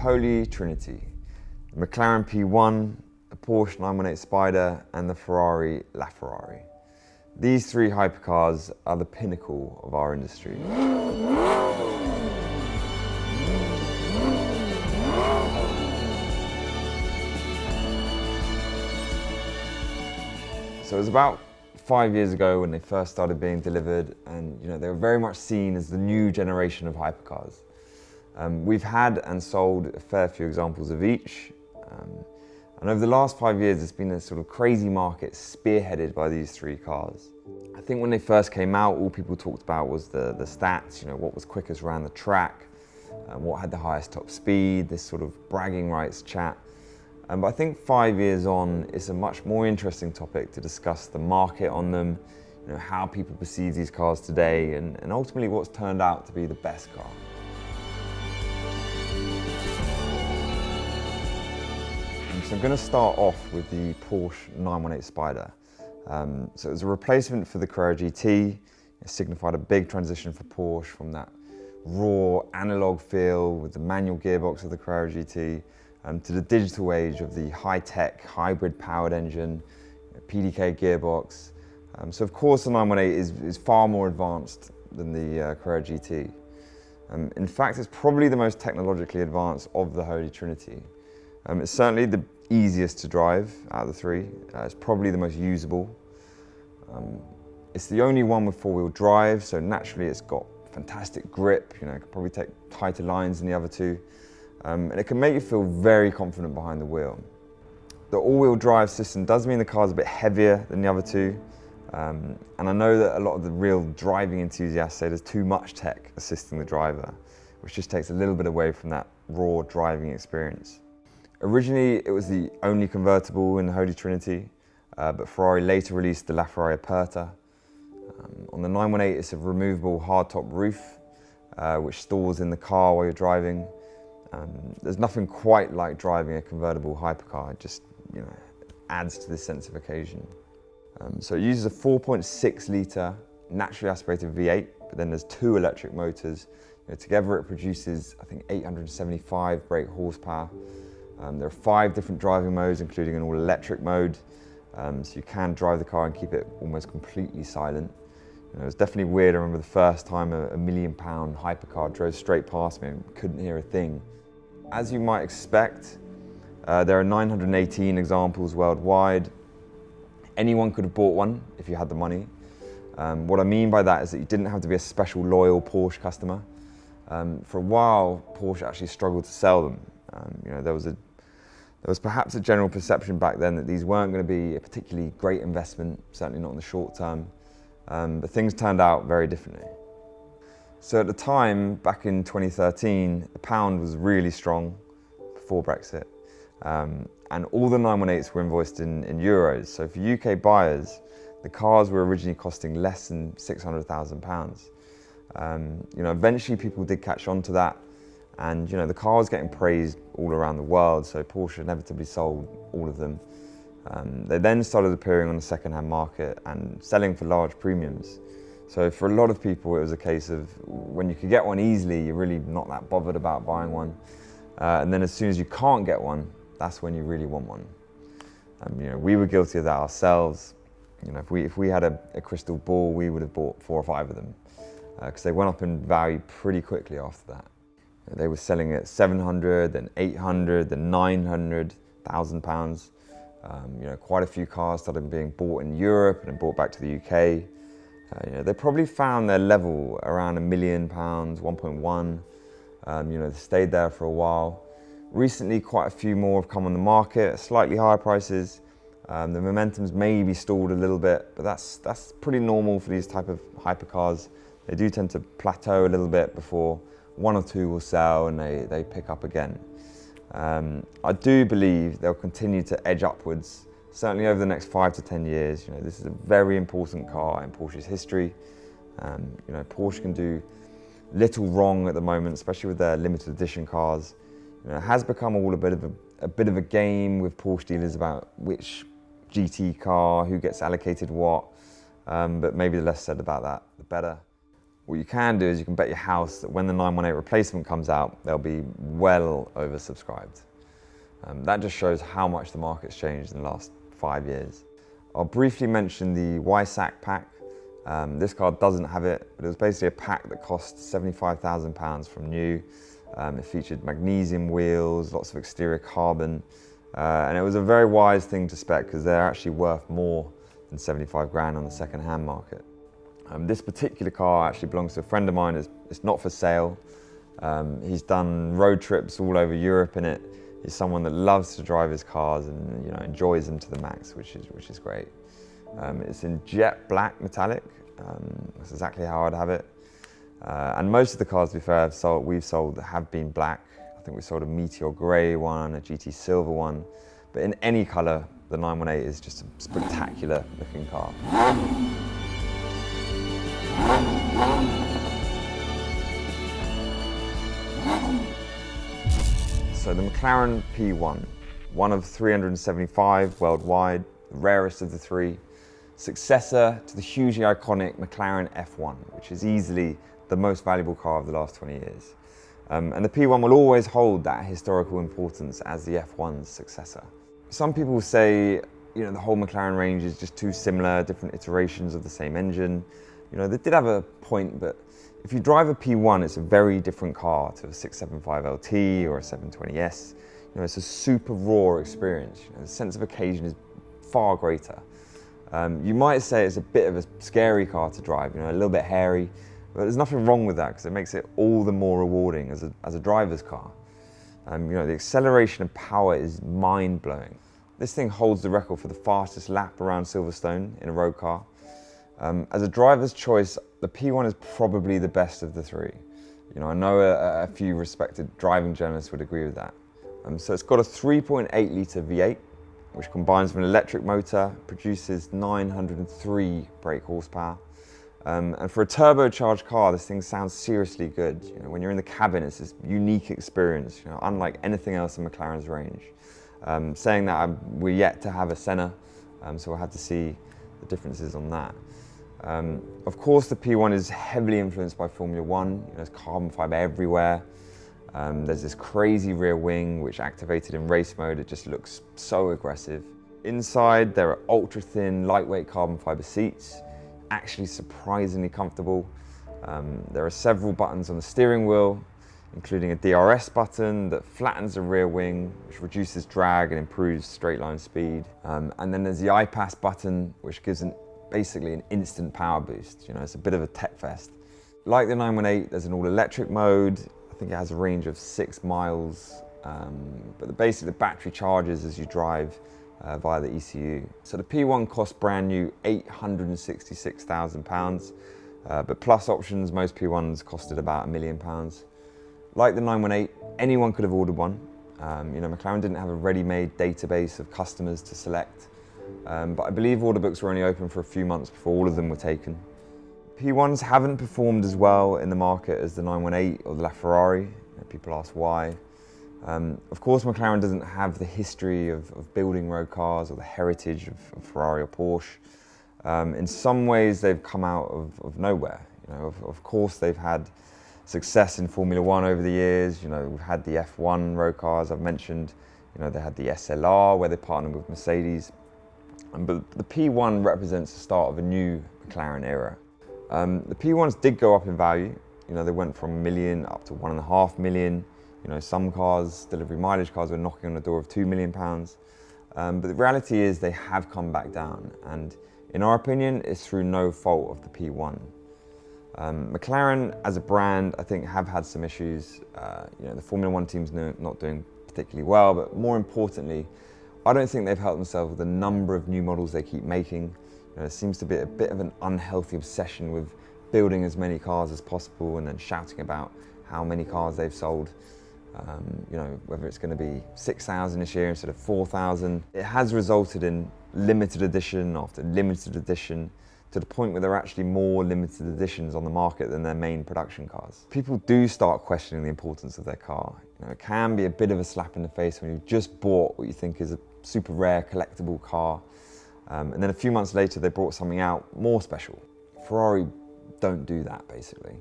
holy Trinity: the McLaren P1, the Porsche 918 Spyder, and the Ferrari LaFerrari. These three hypercars are the pinnacle of our industry. So it was about 5 years ago when they first started being delivered, and they were very much seen as the new generation of hypercars. We've had and sold a fair few examples of each, and over the last 5 years it's been a sort of crazy market spearheaded by these three cars. I think when they first came out, all people talked about was the stats, what was quickest around the track, what had the highest top speed, this sort of bragging rights chat. But I think 5 years on, it's a much more interesting topic to discuss the market on them, how people perceive these cars today, and ultimately what's turned out to be the best car. So I'm going to start off with the Porsche 918 Spyder. So it was a replacement for the Carrera GT. It signified a big transition for Porsche from that raw analog feel with the manual gearbox of the Carrera GT to the digital age of the high-tech, hybrid-powered engine, PDK gearbox. So of course the 918 is far more advanced than the Carrera GT. In fact, it's probably the most technologically advanced of the Holy Trinity. It's certainly the easiest to drive out of the three. It's probably the most usable. It's the only one with four-wheel drive, so naturally it's got fantastic grip. It can probably take tighter lines than the other two. And it can make you feel very confident behind the wheel. The all-wheel drive system does mean the car's a bit heavier than the other two. And I know that a lot of the real driving enthusiasts say there's too much tech assisting the driver, which just takes a little bit away from that raw driving experience. Originally, it was the only convertible in the Holy Trinity, but Ferrari later released the LaFerrari Aperta. On the 918, it's a removable hardtop roof, which stores in the car while you're driving. There's nothing quite like driving a convertible hypercar. It just adds to this sense of occasion. So it uses a 4.6 litre naturally aspirated V8, but then there's two electric motors. Together it produces, I think, 875 brake horsepower. There are 5 different driving modes, including an all-electric mode, so you can drive the car and keep it almost completely silent. It was definitely weird. I remember the first time a £1 million hypercar drove straight past me and couldn't hear a thing. As you might expect, there are 918 examples worldwide. Anyone could have bought one if you had the money. What I mean by that is that you didn't have to be a special loyal Porsche customer. For a while, Porsche actually struggled to sell them. There was perhaps a general perception back then that these weren't going to be a particularly great investment, certainly not in the short term, but things turned out very differently. So at the time, back in 2013, the pound was really strong before Brexit, and all the 918s were invoiced in euros. So for UK buyers, the cars were originally costing less than £600,000. Eventually people did catch on to that. And the car was getting praised all around the world, so Porsche inevitably sold all of them. They then started appearing on the second-hand market and selling for large premiums. So for a lot of people, it was a case of when you could get one easily, you're really not that bothered about buying one. And then as soon as you can't get one, that's when you really want one. We were guilty of that ourselves. If we had a crystal ball, we would have bought 4 or 5 of them because they went up in value pretty quickly after that. They were selling at 700, then 800, then 900,000 pounds. Quite a few cars started being bought in Europe and then brought back to the UK. They probably found their level around £1 million, 1.1. They stayed there for a while. Recently, quite a few more have come on the market at slightly higher prices. The momentum's maybe stalled a little bit, but that's pretty normal for these type of hypercars. They do tend to plateau a little bit before 1 or 2 will sell and they pick up again. I do believe they'll continue to edge upwards, certainly over the next 5 to 10 years. This is a very important car in Porsche's history. Porsche can do little wrong at the moment, especially with their limited edition cars. It has become all a bit of a game with Porsche dealers about which GT car, who gets allocated what, but maybe the less said about that, the better. What you can do is you can bet your house that when the 918 replacement comes out, they'll be well oversubscribed. That just shows how much the market's changed in the last 5 years. I'll briefly mention the YSAC pack. This car doesn't have it, but it was basically a pack that cost £75,000 from new. It featured magnesium wheels, lots of exterior carbon, and it was a very wise thing to spec because they're actually worth more than 75 grand on the second-hand market. This particular car actually belongs to a friend of mine. It's not for sale. He's done road trips all over Europe in it. He's someone that loves to drive his cars and enjoys them to the max, which is great. It's in jet black metallic. That's exactly how I'd have it. And most of the cars, to be fair, we've sold have been black. I think we sold a Meteor Grey one, a GT Silver one. But in any colour, the 918 is just a spectacular looking car. So the McLaren P1, one of 375 worldwide, the rarest of the three, successor to the hugely iconic McLaren F1, which is easily the most valuable car of the last 20 years. And the P1 will always hold that historical importance as the F1's successor. Some people say, the whole McLaren range is just too similar, different iterations of the same engine. They did have a point, but if you drive a P1, it's a very different car to a 675 LT or a 720S. It's a super raw experience. The sense of occasion is far greater. You might say it's a bit of a scary car to drive, a little bit hairy, but there's nothing wrong with that because it makes it all the more rewarding as a driver's car. The acceleration and power is mind-blowing. This thing holds the record for the fastest lap around Silverstone in a road car. As a driver's choice, the P1 is probably the best of the three. I know a few respected driving journalists would agree with that. So it's got a 3.8 litre V8, which combines with an electric motor, produces 903 brake horsepower. And for a turbocharged car, this thing sounds seriously good. When you're in the cabin, it's this unique experience, unlike anything else in McLaren's range. Saying that, we're yet to have a Senna, so we'll have to see the differences on that. Of course, the P1 is heavily influenced by Formula 1. There's carbon fibre everywhere. There's this crazy rear wing, which activated in race mode, it just looks so aggressive. Inside, there are ultra-thin, lightweight carbon fibre seats, actually surprisingly comfortable. There are several buttons on the steering wheel, including a DRS button that flattens the rear wing, which reduces drag and improves straight line speed. And then there's the iPass button, which gives basically an instant power boost. It's a bit of a tech fest. Like the 918, there's an all-electric mode. I think it has a range of 6 miles, but basically the battery charges as you drive via the ECU. So the P1 costs brand new £866,000, but plus options, most P1s costed about £1 million. Like the 918, anyone could have ordered one. McLaren didn't have a ready-made database of customers to select, but I believe order books were only open for a few months before all of them were taken. P1s haven't performed as well in the market as the 918 or the LaFerrari. People ask why. Of course, McLaren doesn't have the history of building road cars or the heritage of Ferrari or Porsche. In some ways, they've come out of nowhere. Of course, they've had success in Formula 1 over the years. We've had the F1 road cars I've mentioned. They had the SLR where they partnered with Mercedes. But the P1 represents the start of a new McLaren era. The P1s did go up in value. They went from $1 million up to £1.5 million. Some cars, delivery mileage cars, were knocking on the door of £2 million. But the reality is they have come back down. And in our opinion, it's through no fault of the P1. McLaren as a brand, I think, have had some issues. The Formula 1 team's not doing particularly well, but more importantly, I don't think they've helped themselves with the number of new models they keep making. There seems to be a bit of an unhealthy obsession with building as many cars as possible and then shouting about how many cars they've sold. Whether it's going to be 6,000 this year instead of 4,000. It has resulted in limited edition after limited edition, to the point where there are actually more limited editions on the market than their main production cars. People do start questioning the importance of their car. It can be a bit of a slap in the face when you've just bought what you think is a super rare collectible car, and then a few months later they brought something out more special. Ferrari don't do that, basically.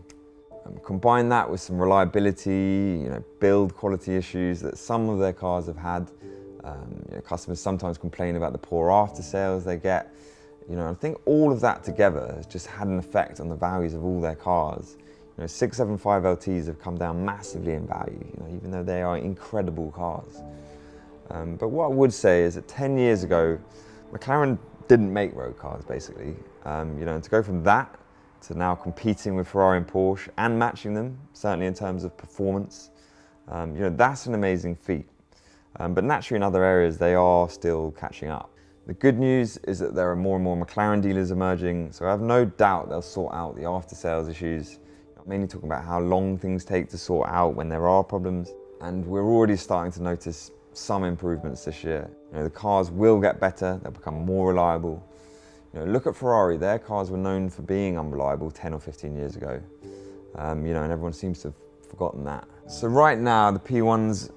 Combine that with some reliability, build quality issues that some of their cars have had. Customers sometimes complain about the poor after sales they get. I think all of that together has just had an effect on the values of all their cars. 675 LTs have come down massively in value, even though they are incredible cars. But what I would say is that 10 years ago, McLaren didn't make road cars, basically. And to go from that to now competing with Ferrari and Porsche and matching them, certainly in terms of performance, that's an amazing feat. But naturally in other areas, they are still catching up. The good news is that there are more and more McLaren dealers emerging, so I have no doubt they'll sort out the after-sales issues. I'm mainly talking about how long things take to sort out when there are problems. And we're already starting to notice some improvements this year. The cars will get better, they'll become more reliable. Look at Ferrari, their cars were known for being unreliable 10 or 15 years ago. And everyone seems to have forgotten that. So right now, the P1s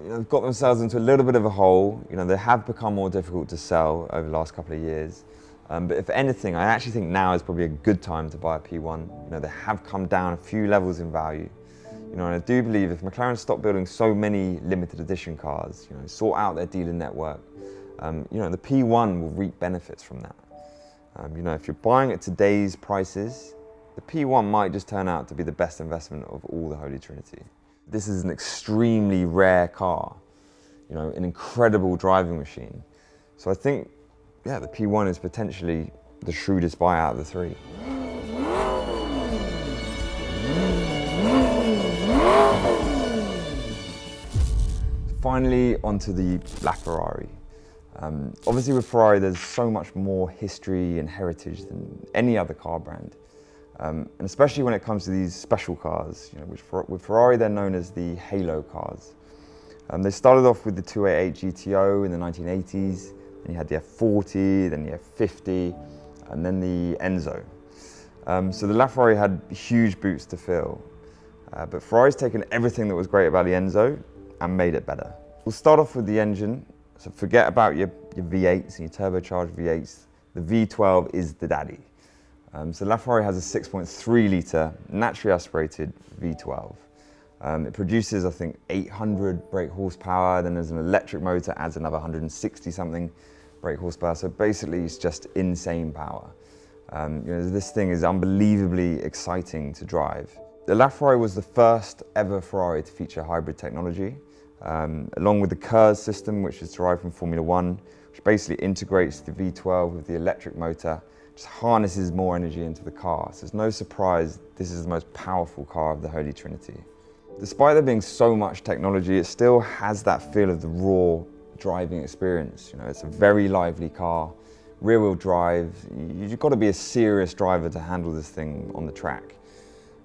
have got themselves into a little bit of a hole. They have become more difficult to sell over the last couple of years. But if anything, I actually think now is probably a good time to buy a P1. They have come down a few levels in value. And I do believe if McLaren stop building so many limited edition cars, sort out their dealer network, the P1 will reap benefits from that. If you're buying at today's prices, the P1 might just turn out to be the best investment of all the Holy Trinity. This is an extremely rare car, an incredible driving machine. So I think, the P1 is potentially the shrewdest buy out of the three. Finally, onto the LaFerrari. Obviously with Ferrari, there's so much more history and heritage than any other car brand. And especially when it comes to these special cars, which with Ferrari, they're known as the Halo cars. They started off with the 288 GTO in the 1980s, then you had the F40, then the F50, and then the Enzo. So the LaFerrari had huge boots to fill. But Ferrari's taken everything that was great about the Enzo and made it better. We'll start off with the engine. So forget about your V8s and your turbocharged V8s. The V12 is the daddy. So LaFerrari has a 6.3 litre naturally aspirated V12. It produces, I think, 800 brake horsepower. Then there's an electric motor, adds another 160 something brake horsepower. So basically it's just insane power. This thing is unbelievably exciting to drive. The LaFerrari was the first ever Ferrari to feature hybrid technology, along with the KERS system, which is derived from Formula 1, which basically integrates the V12 with the electric motor, just harnesses more energy into the car. So it's no surprise this is the most powerful car of the Holy Trinity. Despite there being so much technology, it still has that feel of the raw driving experience. It's a very lively car, rear-wheel drive. You've got to be a serious driver to handle this thing on the track.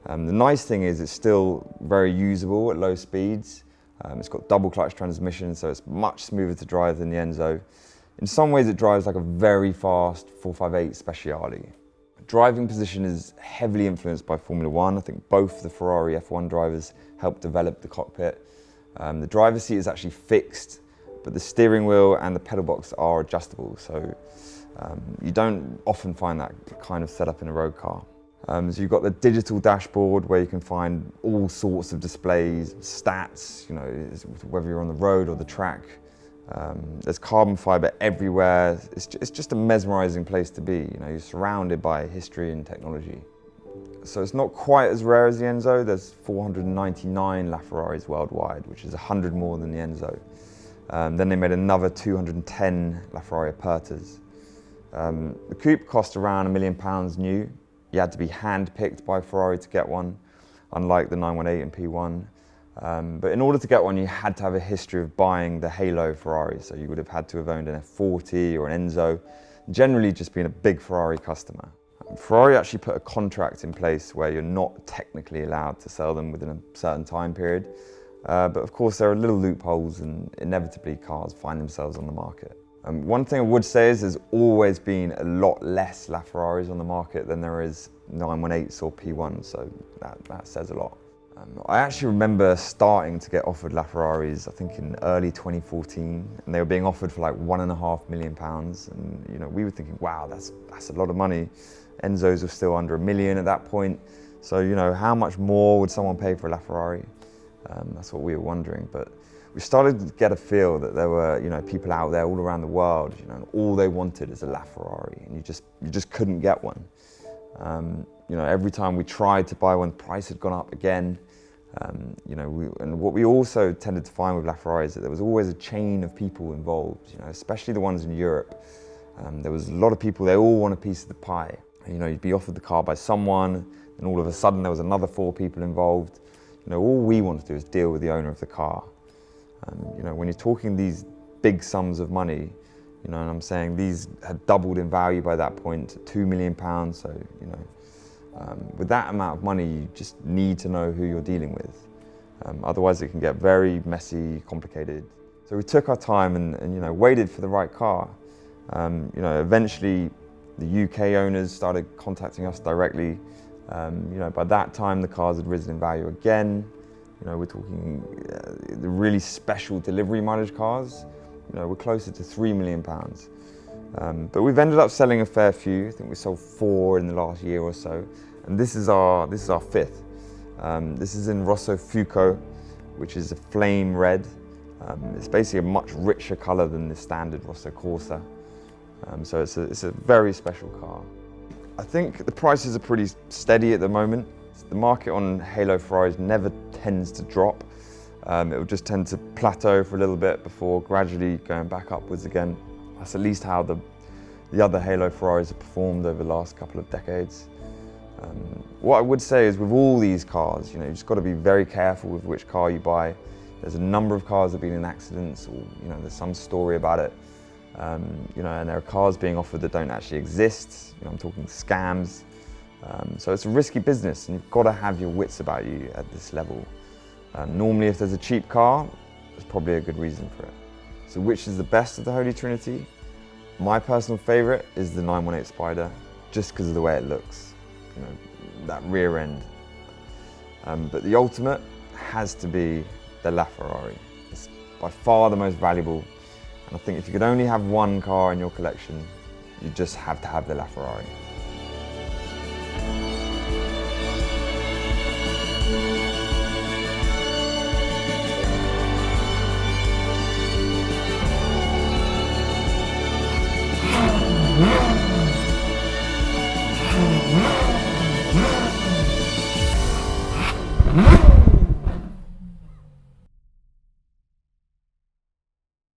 The nice thing is it's still very usable at low speeds. It's got double clutch transmission, so it's much smoother to drive than the Enzo. In some ways it drives like a very fast 458 Speciale. Driving position is heavily influenced by Formula 1. I think both the Ferrari F1 drivers helped develop the cockpit. The driver's seat is actually fixed, but the steering wheel and the pedal box are adjustable, so you don't often find that kind of setup in a road car. So you've got the digital dashboard where you can find all sorts of displays, stats, whether you're on the road or the track. There's carbon fiber everywhere. It's just a mesmerizing place to be. You're surrounded by history and technology. So it's not quite as rare as the Enzo. There's 499 LaFerraris worldwide, which is 100 more than the Enzo. Then they made another 210 LaFerrari Apertas. The coupe cost around £1 million new. You had to be hand-picked by Ferrari to get one, unlike the 918 and P1. But in order to get one, you had to have a history of buying the Halo Ferrari. So you would have had to have owned an F40 or an Enzo, generally just being a big Ferrari customer. Ferrari actually put a contract in place where you're not technically allowed to sell them within a certain time period. But of course, there are little loopholes and inevitably cars find themselves on the market. One thing I would say is there's always been a lot less LaFerraris on the market than there is 918s or P1s, so that says a lot. I actually remember starting to get offered LaFerraris, I think in early 2014, and they were being offered for like £1.5 million. And you know, we were thinking, wow, that's a lot of money. Enzo's were still under £1 million at that point. So you know, how much more would someone pay for a LaFerrari? That's what we were wondering. But we started to get a feel that there were, you know, people out there all around the world, you know, and all they wanted is a LaFerrari, and you just couldn't get one. You know, every time we tried to buy one, the price had gone up again. You know, and what we also tended to find with LaFerrari is that there was always a chain of people involved, you know, especially the ones in Europe. There was a lot of people, they all want a piece of the pie. You know, you'd be offered the car by someone, and all of a sudden there was another 4 people involved. You know, all we want to do is deal with the owner of the car. You know, when you're talking these big sums of money, you know, and I'm saying these had doubled in value by that point to £2 million, so, you know, with that amount of money, you just need to know who you're dealing with. Otherwise it can get very messy, complicated. So we took our time and you know, waited for the right car. You know, eventually the UK owners started contacting us directly. You know, by that time the cars had risen in value again. You know, we're talking the really special delivery mileage cars. You know, we're closer to £3 million. But we've ended up selling a fair few. I think we sold 4 in the last year or so, and this is our 5th. This is in Rosso Fuoco, which is a flame red. It's basically a much richer colour than the standard Rosso Corsa. So it's a very special car. I think the prices are pretty steady at the moment. The market on Halo Ferraris never tends to drop. It will just tend to plateau for a little bit before gradually going back upwards again. That's at least how the other Halo Ferraris have performed over the last couple of decades. What I would say is with all these cars, you know, you've just got to be very careful with which car you buy. There's a number of cars that have been in accidents, or you know, there's some story about it. You know, and there are cars being offered that don't actually exist. You know, I'm talking scams. So it's a risky business, and you've got to have your wits about you at this level. Normally, if there's a cheap car, there's probably a good reason for it. So which is the best of the Holy Trinity? My personal favourite is the 918 Spyder, just because of the way it looks. You know, that rear end. But the ultimate has to be the LaFerrari. It's by far the most valuable. And I think if you could only have one car in your collection, you just have to have the LaFerrari.